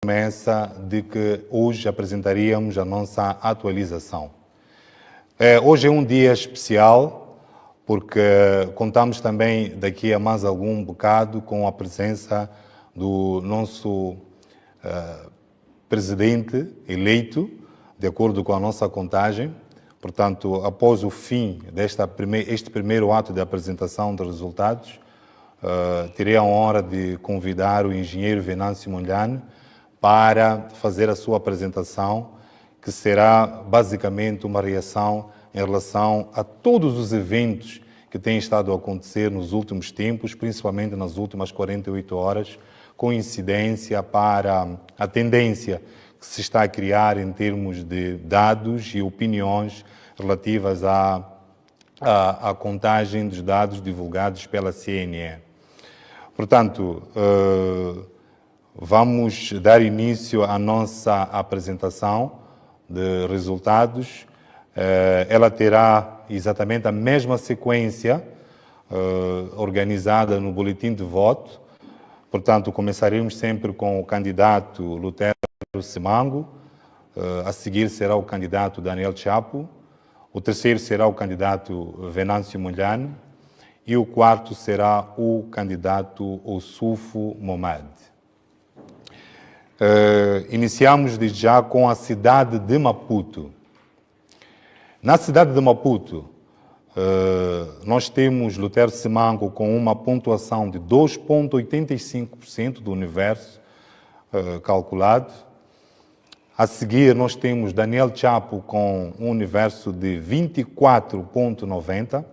promessa de que hoje apresentaríamos a nossa atualização. Hoje é um dia especial, porque contamos também daqui a mais algum bocado com a presença do nosso presidente eleito, de acordo com a nossa contagem. Portanto, após o fim este primeiro ato de apresentação de resultados, terei a honra de convidar o engenheiro Venâncio Mondlane para fazer a sua apresentação, que será basicamente uma reação em relação a todos os eventos que têm estado a acontecer nos últimos tempos, principalmente nas últimas 48 horas, com incidência para a tendência que se está a criar em termos de dados e opiniões relativas à contagem dos dados divulgados pela CNE. Portanto, vamos dar início à nossa apresentação de resultados. Ela terá exatamente a mesma sequência organizada no boletim de voto. Portanto, começaremos sempre com o candidato Lutero Simango, a seguir será o candidato Daniel Chapo, o terceiro será o candidato Venâncio Mondlane e o quarto será o candidato Ossufo Momad. Iniciamos desde já com a cidade de Maputo. Na cidade de Maputo, nós temos Lutero Simango com uma pontuação de 2,85% do universo calculado. A seguir, nós temos Daniel Chapo com um universo de 24,90%.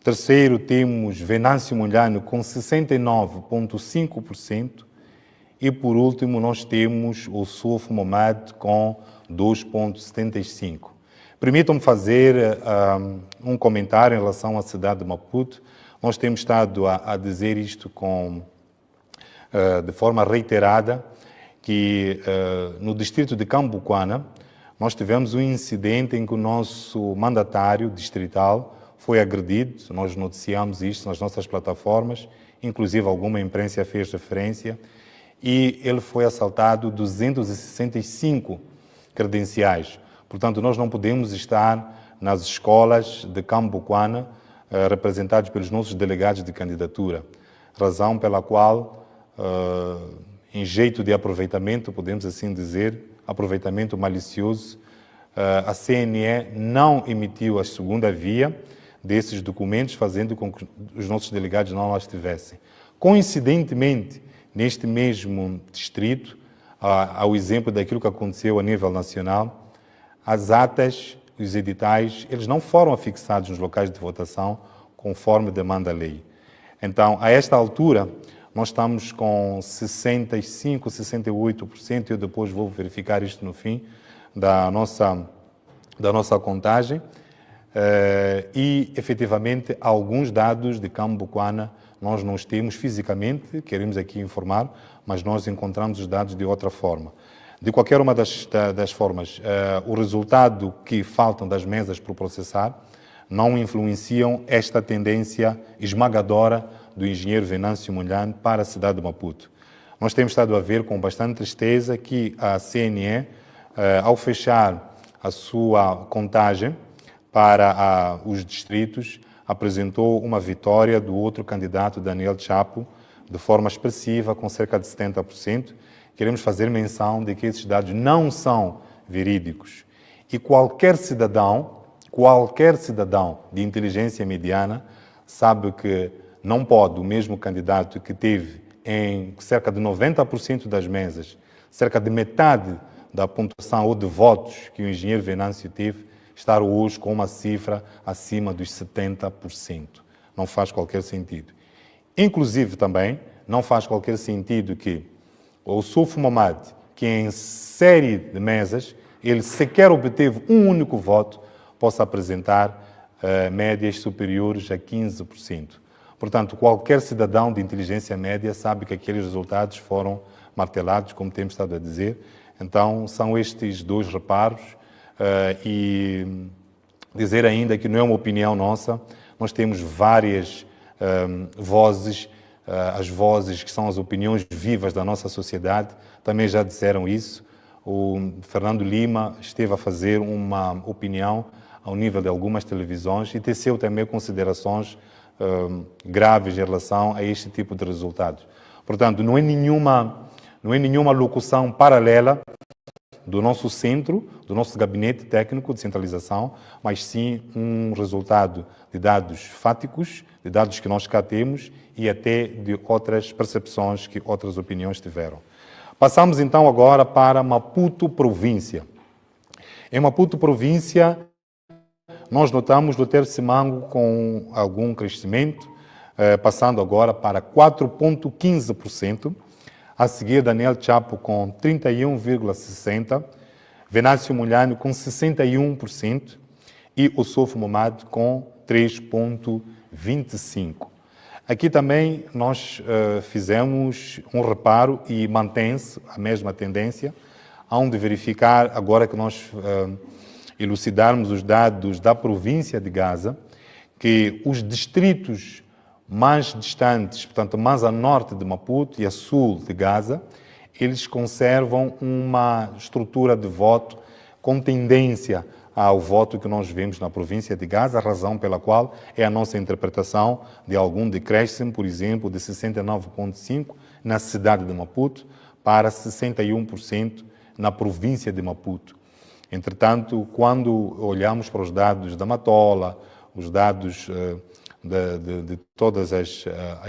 Terceiro, temos Venâncio Mondlane com 69,5%. E, por último, nós temos o Ossufo Momad com 2,75%. Permitam-me fazer um comentário em relação à cidade de Maputo. Nós temos estado a dizer isto de forma reiterada, que no distrito de Cambuquana nós tivemos um incidente em que o nosso mandatário distrital foi agredido. Nós noticiamos isto nas nossas plataformas, inclusive alguma imprensa fez referência, e ele foi assaltado 265 credenciais. Portanto, nós não podemos estar nas escolas de Cambuquana representados pelos nossos delegados de candidatura, razão pela qual, em jeito de aproveitamento, podemos assim dizer, aproveitamento malicioso, a CNE não emitiu a segunda via desses documentos, fazendo com que os nossos delegados não as tivessem. Coincidentemente, neste mesmo distrito, ao exemplo daquilo que aconteceu a nível nacional, as atas, os editais, eles não foram afixados nos locais de votação conforme demanda a lei. Então, a esta altura, nós estamos com 65%, 68%, eu depois vou verificar isto no fim da nossa contagem, e, efetivamente, alguns dados de Cambuquana nós não os temos fisicamente, queremos aqui informar, mas nós encontramos os dados de outra forma. De qualquer uma das formas, o resultado que faltam das mesas por processar não influenciam esta tendência esmagadora do engenheiro Venâncio Mondlane para a cidade de Maputo. Nós temos estado a ver com bastante tristeza que a CNE, ao fechar a sua contagem para os distritos, apresentou uma vitória do outro candidato, Daniel Chapo, de forma expressiva, com cerca de 70%. Queremos fazer menção de que esses dados não são verídicos. E qualquer cidadão de inteligência mediana sabe que não pode o mesmo candidato que teve em cerca de 90% das mesas, cerca de metade da pontuação ou de votos que o engenheiro Venâncio teve, estar hoje com uma cifra acima dos 70%. Não faz qualquer sentido. Inclusive também não faz qualquer sentido que o Ossufo Momad, que em série de mesas, ele sequer obteve um único voto, possa apresentar médias superiores a 15%. Portanto, qualquer cidadão de inteligência média sabe que aqueles resultados foram martelados, como temos estado a dizer. Então, são estes dois reparos. E dizer ainda que não é uma opinião nossa, nós temos várias vozes as vozes que são as opiniões vivas da nossa sociedade também já disseram isso. O Fernando Lima esteve a fazer uma opinião ao nível de algumas televisões e teceu também considerações graves em relação a este tipo de resultados. Portanto, não é nenhuma locução paralela do nosso centro, do nosso gabinete técnico de centralização, mas sim um resultado de dados fáticos, de dados que nós cá temos e até de outras percepções que outras opiniões tiveram. Passamos então agora para Maputo província. Em Maputo província, nós notamos Lutero Simango com algum crescimento, passando agora para 4,15%, a seguir Daniel Chapo com 31,60%, Venâncio Mondlane com 61% e Ossofo Momad com 3,25%. Aqui também nós fizemos um reparo e mantém-se a mesma tendência, onde verificar, agora que nós elucidarmos os dados da província de Gaza, que os distritos mais distantes, portanto, mais a norte de Maputo e a sul de Gaza, eles conservam uma estrutura de voto com tendência ao voto que nós vemos na província de Gaza, a razão pela qual é a nossa interpretação de algum decréscimo, por exemplo, de 69,5% na cidade de Maputo para 61% na província de Maputo. Entretanto, quando olhamos para os dados da Matola, os dados de todas as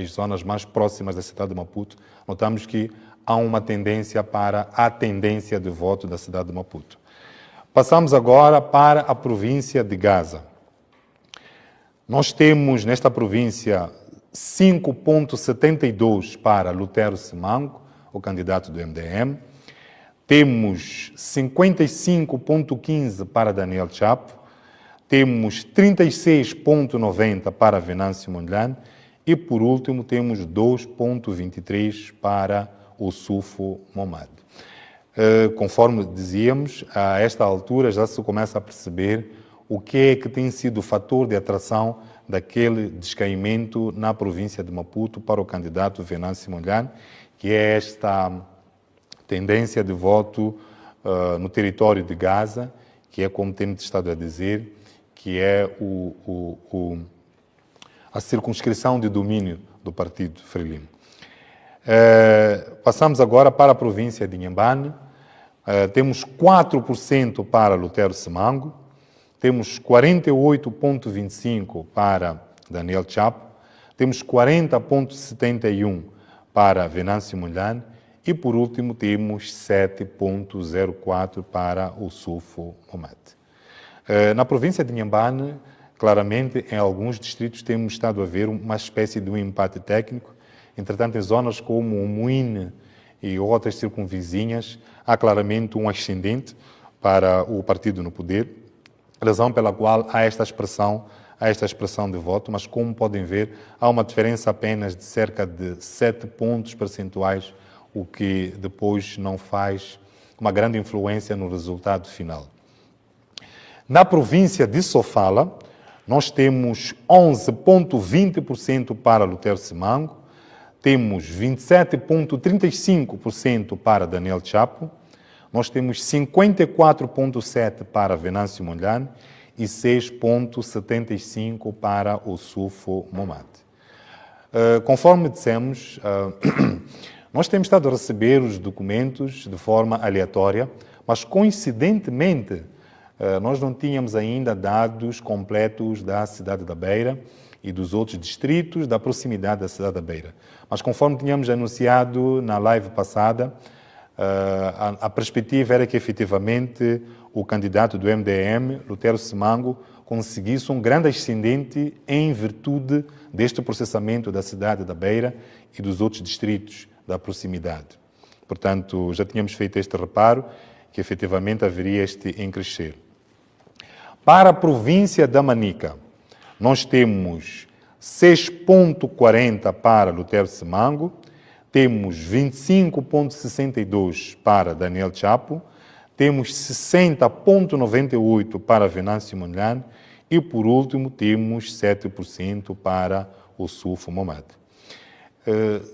zonas mais próximas da cidade de Maputo, notamos que há uma tendência para a tendência de voto da cidade de Maputo. Passamos agora para a província de Gaza. Nós temos nesta província 5,72 para Lutero Simango, o candidato do MDM. Temos 55,15 para Daniel Chapo. Temos 36,90 para Venâncio Mondlane e, por último, temos 2,23 para Ossofo Momad. Conforme dizíamos, a esta altura já se começa a perceber o que é que tem sido o fator de atração daquele descaimento na província de Maputo para o candidato Venâncio Mondlane, que é esta tendência de voto no território de Gaza, que é, como temos estado a dizer, que é a circunscrição de domínio do Partido Frelimo. Passamos agora para a província de Inhambane. Temos 4% para Lutero Simango, temos 48,25% para Daniel Chapo, temos 40,71% para Venâncio Mondlane e, por último, temos 7,04% para Ossofo Momad. Na província de Inhambane, claramente, em alguns distritos temos estado a ver uma espécie de um empate técnico. Entretanto, em zonas como o Moine e outras circunvizinhas, há claramente um ascendente para o partido no poder, razão pela qual há esta expressão de voto, mas como podem ver, há uma diferença apenas de cerca de 7 pontos percentuais, o que depois não faz uma grande influência no resultado final. Na província de Sofala, nós temos 11,20% para Lutero Simango, temos 27,35% para Daniel Chapo, nós temos 54,7% para Venâncio Mondlane e 6,75% para Ossofo Momad. Conforme dissemos, nós temos estado a receber os documentos de forma aleatória, mas coincidentemente nós não tínhamos ainda dados completos da cidade da Beira e dos outros distritos da proximidade da cidade da Beira. Mas conforme tínhamos anunciado na live passada, a perspectiva era que efetivamente o candidato do MDM, Lutero Simango, conseguisse um grande ascendente em virtude deste processamento da cidade da Beira e dos outros distritos da proximidade. Portanto, já tínhamos feito este reparo, que efetivamente haveria este em crescer. Para a província da Manica, nós temos 6,40 para Lutero Simango, temos 25,62 para Daniel Chapo, temos 60,98 para Venâncio Mondlane e, por último, temos 7% para Ossofo Momad.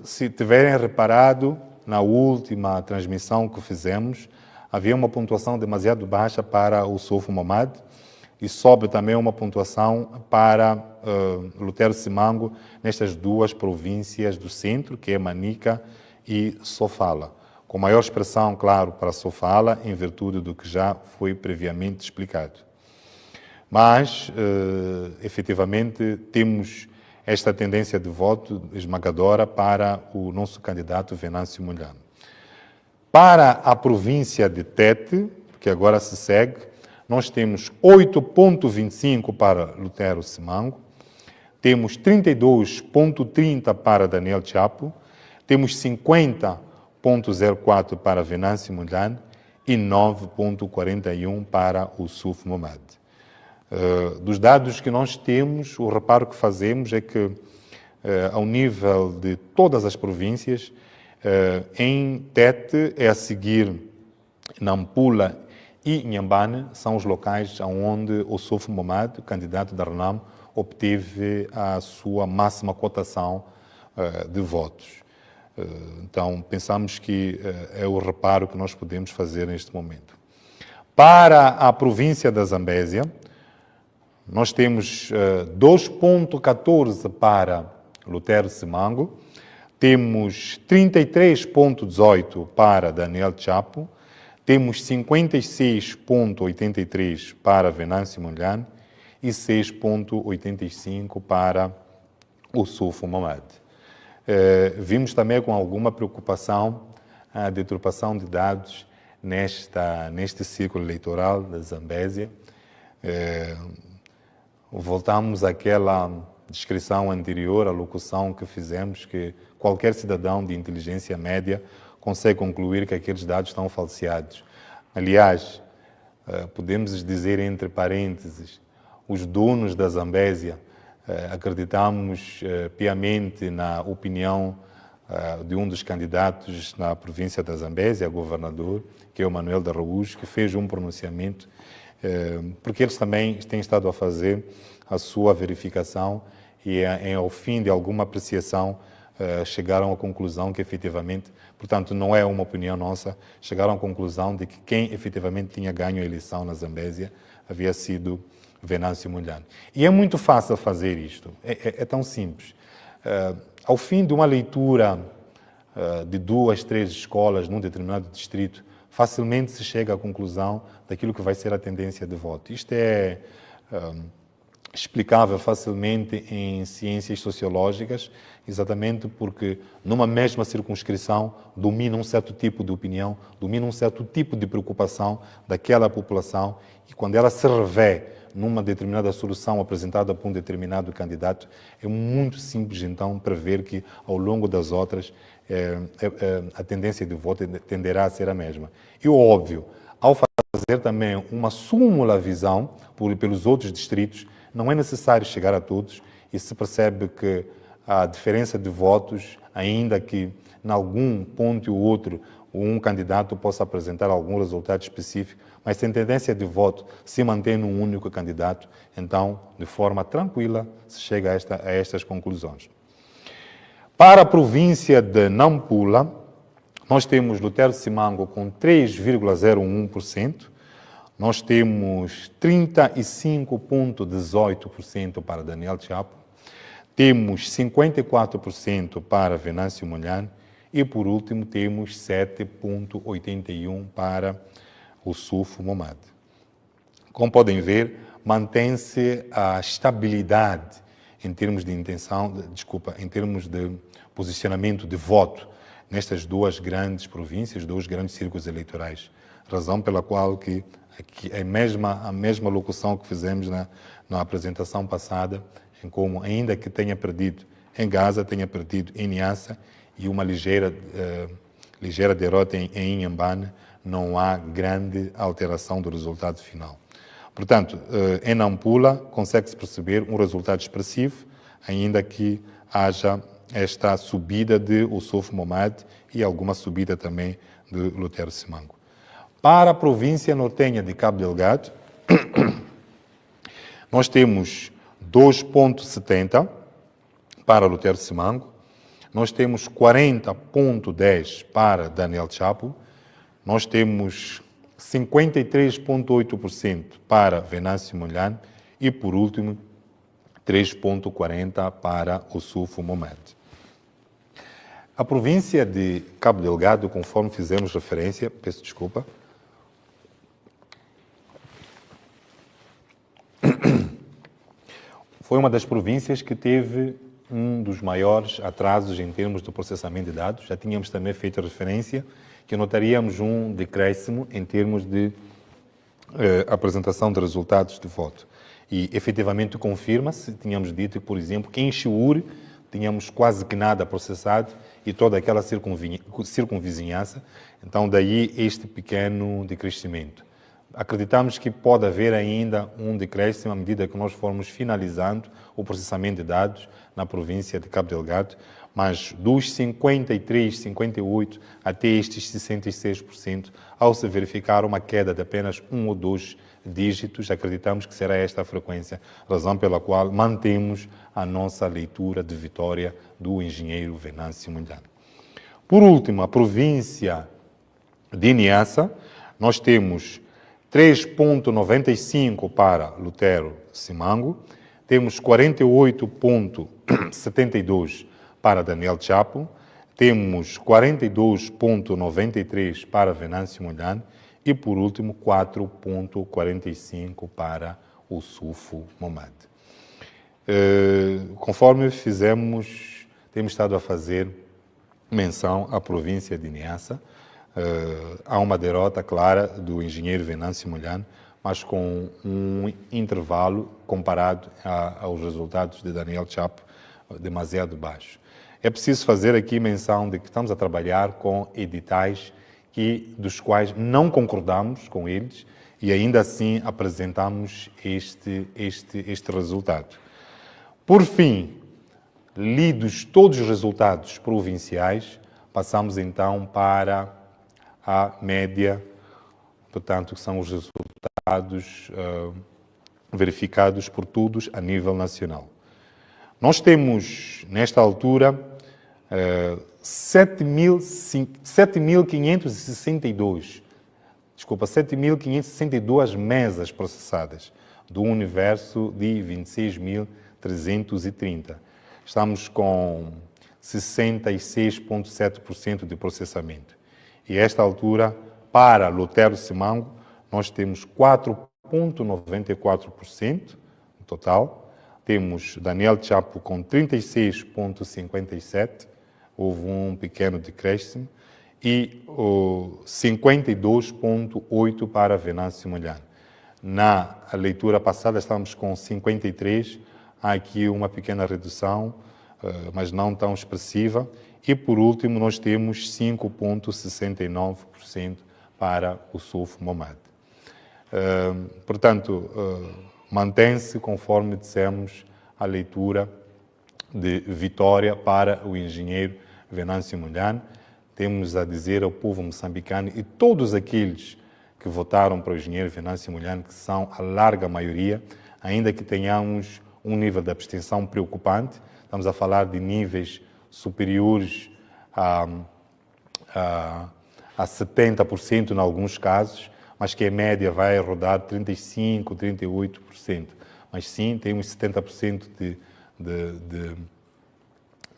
Se tiverem reparado, na última transmissão que fizemos, havia uma pontuação demasiado baixa para o Sofo Momad e sobe também uma pontuação para Lutero Simango nestas duas províncias do centro, que é Manica e Sofala. Com maior expressão, claro, para Sofala, em virtude do que já foi previamente explicado. Mas, efetivamente, temos esta tendência de voto esmagadora para o nosso candidato Venâncio Mondlane. Para a província de Tete, que agora se segue, nós temos 8,25 para Lutero Simango, temos 32,30 para Daniel Chapo, temos 50,04 para Venâncio Mondlane e 9,41 para o Suf Momad. Dos dados que nós temos, o reparo que fazemos é que, ao nível de todas as províncias, em Tete é a seguir Nampula e Inhambane, são os locais onde o Suf Momad, o candidato da RENAM, obteve a sua máxima cotação de votos. Então, pensamos que é o reparo que nós podemos fazer neste momento. Para a província da Zambésia, nós temos 2,14 para Lutero Simango, temos 33,18 para Daniel Chapo, temos 56,83 para Venâncio Mondlane e 6,85 para o Sofo Momad. Vimos também com alguma preocupação a deturpação de dados neste ciclo eleitoral da Zambésia. Voltamos àquela descrição anterior, à locução que fizemos, que qualquer cidadão de inteligência média consegue concluir que aqueles dados estão falseados. Aliás, podemos dizer entre parênteses, os donos da Zambésia acreditamos piamente na opinião de um dos candidatos na província da Zambésia, governador, que é o Manuel de Araújo, que fez um pronunciamento, porque eles também têm estado a fazer a sua verificação e, ao fim de alguma apreciação, chegaram à conclusão que, efetivamente, portanto, não é uma opinião nossa, chegaram à conclusão de que quem efetivamente tinha ganho a eleição na Zambésia havia sido Venâncio Mondlane. E é muito fácil fazer isto, é tão simples. Ao fim de uma leitura de 2, 3 escolas num determinado distrito, facilmente se chega à conclusão daquilo que vai ser a tendência de voto. Isto é explicável facilmente em ciências sociológicas, exatamente porque numa mesma circunscrição domina um certo tipo de opinião, domina um certo tipo de preocupação daquela população e quando ela se revê numa determinada solução apresentada por um determinado candidato, é muito simples então prever que ao longo das outras a tendência de voto tenderá a ser a mesma. E óbvio, ao fazer também uma súmula visão pelos outros distritos, não é necessário chegar a todos e se percebe que a diferença de votos, ainda que em algum ponto ou outro um candidato possa apresentar algum resultado específico, mas se a tendência de voto se mantém num único candidato, então, de forma tranquila, se chega a estas conclusões. Para a província de Nampula, nós temos Lutero Simango com 3,01%, nós temos 35,18% para Daniel Chapo, temos 54% para Venâncio Mondlane e, por último, temos 7,81% para o Suf Momad. Como podem ver, mantém-se a estabilidade em termos de em termos de posicionamento de voto nestas duas grandes províncias, dois grandes círculos eleitorais. Razão pela qual que a mesma locução que fizemos na apresentação passada, em como, ainda que tenha perdido em Gaza, tenha perdido em Niassa e uma ligeira derrota em Inhambane, não há grande alteração do resultado final. Portanto, em Nampula consegue-se perceber um resultado expressivo, ainda que haja esta subida de o Suf Momad e alguma subida também de Lutero Simango. Para a província nortenha de Cabo Delgado, nós temos 2,70 para Lutero Simango, nós temos 40,10% para Daniel Chapo, nós temos 53,8% para Venâncio Mondlane e, por último, 3,40% para Ossufo Mohamed. A província de Cabo Delgado, conforme fizemos referência, peço desculpa, foi uma das províncias que teve um dos maiores atrasos em termos do processamento de dados. Já tínhamos também feito referência que notaríamos um decréscimo em termos de apresentação de resultados de voto. E, efetivamente, confirma-se. Tínhamos dito, por exemplo, que em Chiure tínhamos quase que nada processado e toda aquela circunvizinhança. Então, daí este pequeno decrescimento. Acreditamos que pode haver ainda um decréscimo à medida que nós formos finalizando o processamento de dados na província de Cabo Delgado, mas dos 53, 58 até estes 66%, ao se verificar uma queda de apenas 1 ou 2 dígitos, acreditamos que será esta a frequência, razão pela qual mantemos a nossa leitura de vitória do engenheiro Venâncio Mondlane. Por último, a província de Niassa, nós temos 3,95 para Lutero Simango, temos 48,72 para Daniel Chapo, temos 42,93 para Venâncio Mondlane e, por último, 4,45 para Ossufo Mohamed. Conforme temos estado a fazer menção à província de Niassa, há uma derrota clara do engenheiro Venâncio Mondlane, mas com um intervalo comparado aos resultados de Daniel Chapo demasiado baixo. É preciso fazer aqui menção de que estamos a trabalhar com editais dos quais não concordamos com eles e ainda assim apresentamos este resultado. Por fim, lidos todos os resultados provinciais, passamos então para a média, portanto, que são os resultados verificados por todos a nível nacional. Nós temos, nesta altura, 7.562 mesas processadas, do universo de 26.330. Estamos com 66,7% de processamento. E a esta altura, para Lutero Simango, nós temos 4,94% no total. Temos Daniel Chapo com 36,57%, houve um pequeno decréscimo, e 52,8% para Venâncio Mondlane. Na leitura passada estávamos com 53%, há aqui uma pequena redução, mas não tão expressiva. E, por último, nós temos 5,69% para Ossufo Mohamed. Portanto, mantém-se, conforme dissemos, a leitura de vitória para o engenheiro Venâncio Mondlane. Temos a dizer ao povo moçambicano e todos aqueles que votaram para o engenheiro Venâncio Mondlane, que são a larga maioria, ainda que tenhamos um nível de abstenção preocupante, estamos a falar de níveis superiores a 70% em alguns casos, mas que a média vai rodar 35%, 38%. Mas sim, temos 70%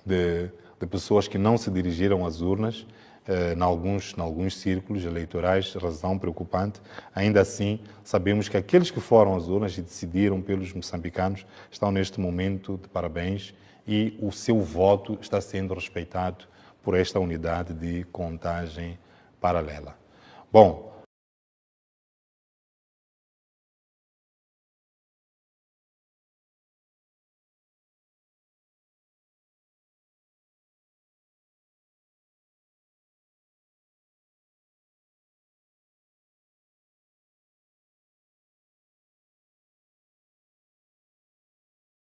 de pessoas que não se dirigiram às urnas, em alguns círculos eleitorais, razão preocupante. Ainda assim, sabemos que aqueles que foram às urnas e decidiram pelos moçambicanos estão neste momento de parabéns e o seu voto está sendo respeitado por esta unidade de contagem paralela. Bom,